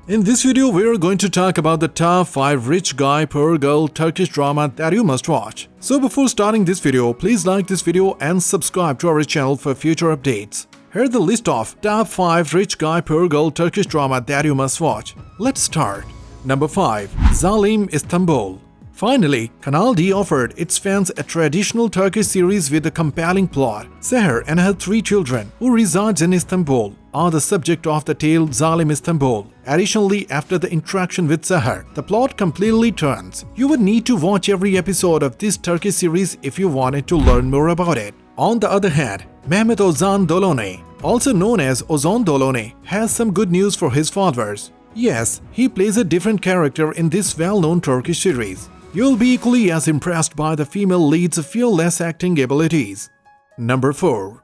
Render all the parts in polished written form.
In this video, we are going to talk about the top 5 rich guy per girl Turkish drama that you must watch. So before starting this video, please like this video and subscribe to our channel for future updates. Here's the list of top 5 rich guy per girl Turkish drama that you must watch. Let's start. Number 5. Zalim Istanbul. Finally, Kanal D offered its fans a traditional Turkish series with a compelling plot. Seher and her 3 children, who resides in Istanbul, are the subject of the tale Zalim Istanbul. Additionally, after the interaction with Seher, the plot completely turns. You would need to watch every episode of this Turkish series if you wanted to learn more about it. On the other hand, Mehmet Ozan Dolone, also known as Ozan Dolone, has some good news for his followers. Yes, he plays a different character in this well-known Turkish series. You'll be equally as impressed by the female lead's fearless acting abilities. Number 4.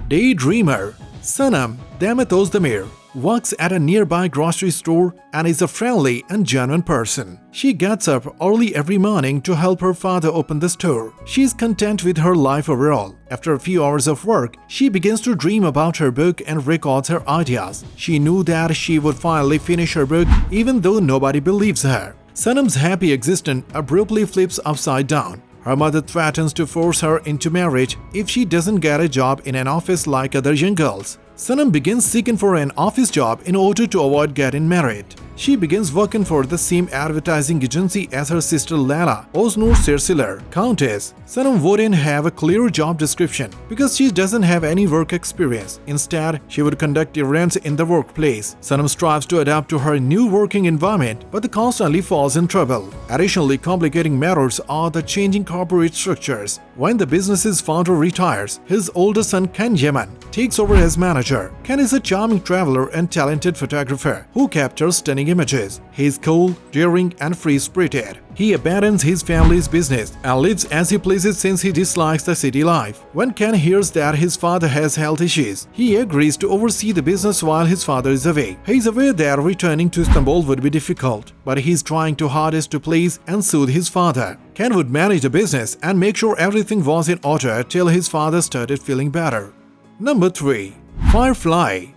Daydreamer. Sanam Demet Özdemir works at a nearby grocery store and is a friendly and genuine person. She gets up early every morning to help her father open the store. She is content with her life overall. After a few hours of work, she begins to dream about her book and records her ideas. She knew that she would finally finish her book even though nobody believes her. Sanam's happy existence abruptly flips upside down. Her mother threatens to force her into marriage if she doesn't get a job in an office like other young girls. Sanam begins seeking for an office job in order to avoid getting married. She begins working for the same advertising agency as her sister Lala, Oznur Sirsiler, Countess. Sanam wouldn't have a clear job description because she doesn't have any work experience. Instead, she would conduct errands in the workplace. Sanam strives to adapt to her new working environment, but constantly falls in trouble. Additionally, complicating matters are the changing corporate structures. When the business's founder retires, his older son Ken Yemen takes over as manager. Ken is a charming traveler and talented photographer who captures stunning images. He is cool, daring, and free-spirited. He abandons his family's business and lives as he pleases since he dislikes the city life. When Ken hears that his father has health issues, he agrees to oversee the business while his father is away. He is aware that returning to Istanbul would be difficult, but he is trying to hardest to please and soothe his father. Ken would manage the business and make sure everything was in order till his father started feeling better. Number 3. Firefly.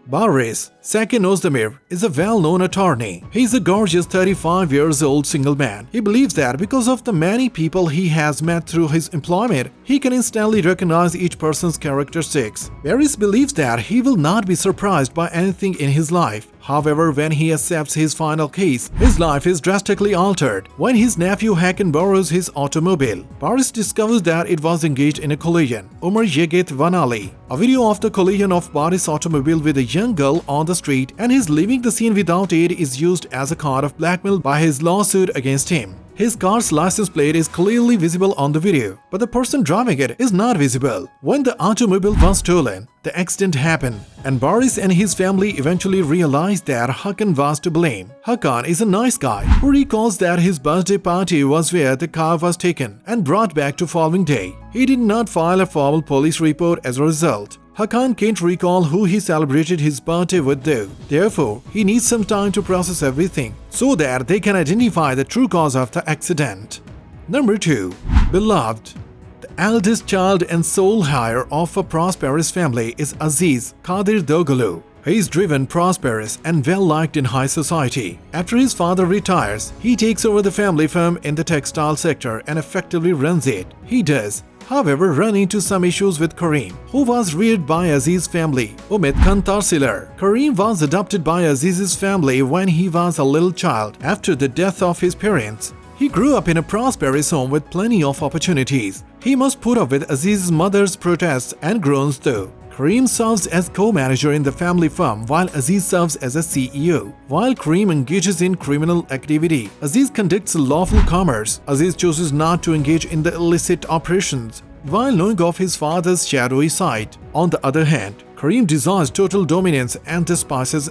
Baris Sakin Özdemir is a well-known attorney. He is a gorgeous 35 years old single man. He believes that because of the many people he has met through his employment, he can instantly recognize each person's characteristics. Baris believes that he will not be surprised by anything in his life. However, when he accepts his final case, his life is drastically altered. When his nephew Hakan borrows his automobile, Baris discovers that it was engaged in a collision. Umar Yegit Vanali. A video of the collision of Baris' automobile with a young girl on the street and his leaving the scene without aid is used as a card of blackmail by his lawsuit against him. His car's license plate is clearly visible on the video, but the person driving it is not visible. When the automobile was stolen, the accident happened, and Baris and his family eventually realized that Hakan was to blame. Hakan is a nice guy who recalls that his birthday party was where the car was taken and brought back to following day. He did not file a formal police report as a result. Hakan can't recall who he celebrated his birthday with though. Therefore, he needs some time to process everything so that they can identify the true cause of the accident. Number 2. Beloved. The eldest child and sole heir of a prosperous family is Aziz Kadir Dogulu. He is driven, prosperous, and well-liked in high society. After his father retires, he takes over the family firm in the textile sector and effectively runs it. He does, however, run into some issues with Karim, who was reared by Aziz's family. Umit Kantarsiler. Karim was adopted by Aziz's family when he was a little child after the death of his parents. He grew up in a prosperous home with plenty of opportunities. He must put up with Aziz's mother's protests and groans though. Karim serves as co-manager in the family firm while Aziz serves as a CEO. While Karim engages in criminal activity, Aziz conducts lawful commerce. Aziz chooses not to engage in the illicit operations while knowing of his father's shadowy side. On the other hand, Karim desires total dominance and despises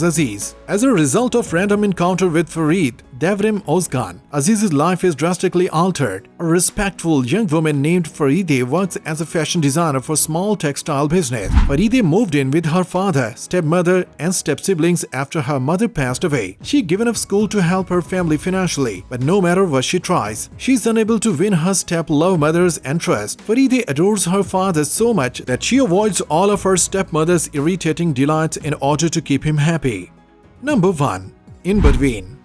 Aziz. As a result of random encounter with Farid Devrim Ozgan, Aziz's life is drastically altered. A respectful young woman named Faride works as a fashion designer for small textile business. Faride moved in with her father, stepmother, and step-siblings after her mother passed away. She given up school to help her family financially, but no matter what she tries, she is unable to win her step-love mother's trust. Faride adores her father so much that she avoids all of her stepmother's irritating delights in order to keep him happy. Number 1. In Between.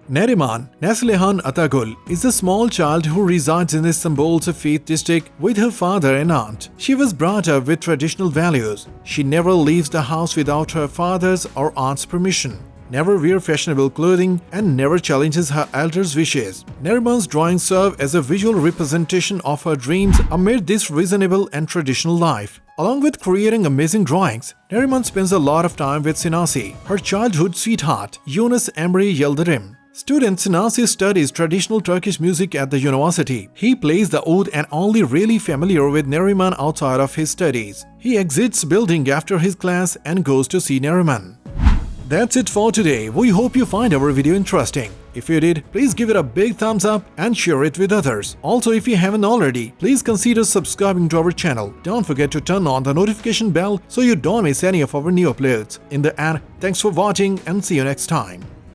Neriman Neslihan Atagul is a small child who resides in Istanbul's Safet district with her father and aunt. She was brought up with traditional values. She never leaves the house without her father's or aunt's permission, never wears fashionable clothing, and never challenges her elders' wishes. Neriman's drawings serve as a visual representation of her dreams amid this reasonable and traditional life. Along with creating amazing drawings, Neriman spends a lot of time with Sinasi, her childhood sweetheart, Yunus Emre Yildirim. Student Sinasi studies traditional Turkish music at the university. He plays the oud and only really familiar with Neriman outside of his studies. He exits building after his class and goes to see Neriman. That's it for today. We hope you find our video interesting. If you did, please give it a big thumbs up and share it with others. Also, if you haven't already, please consider subscribing to our channel. Don't forget to turn on the notification bell so you don't miss any of our new uploads. In the end, thanks for watching and see you next time.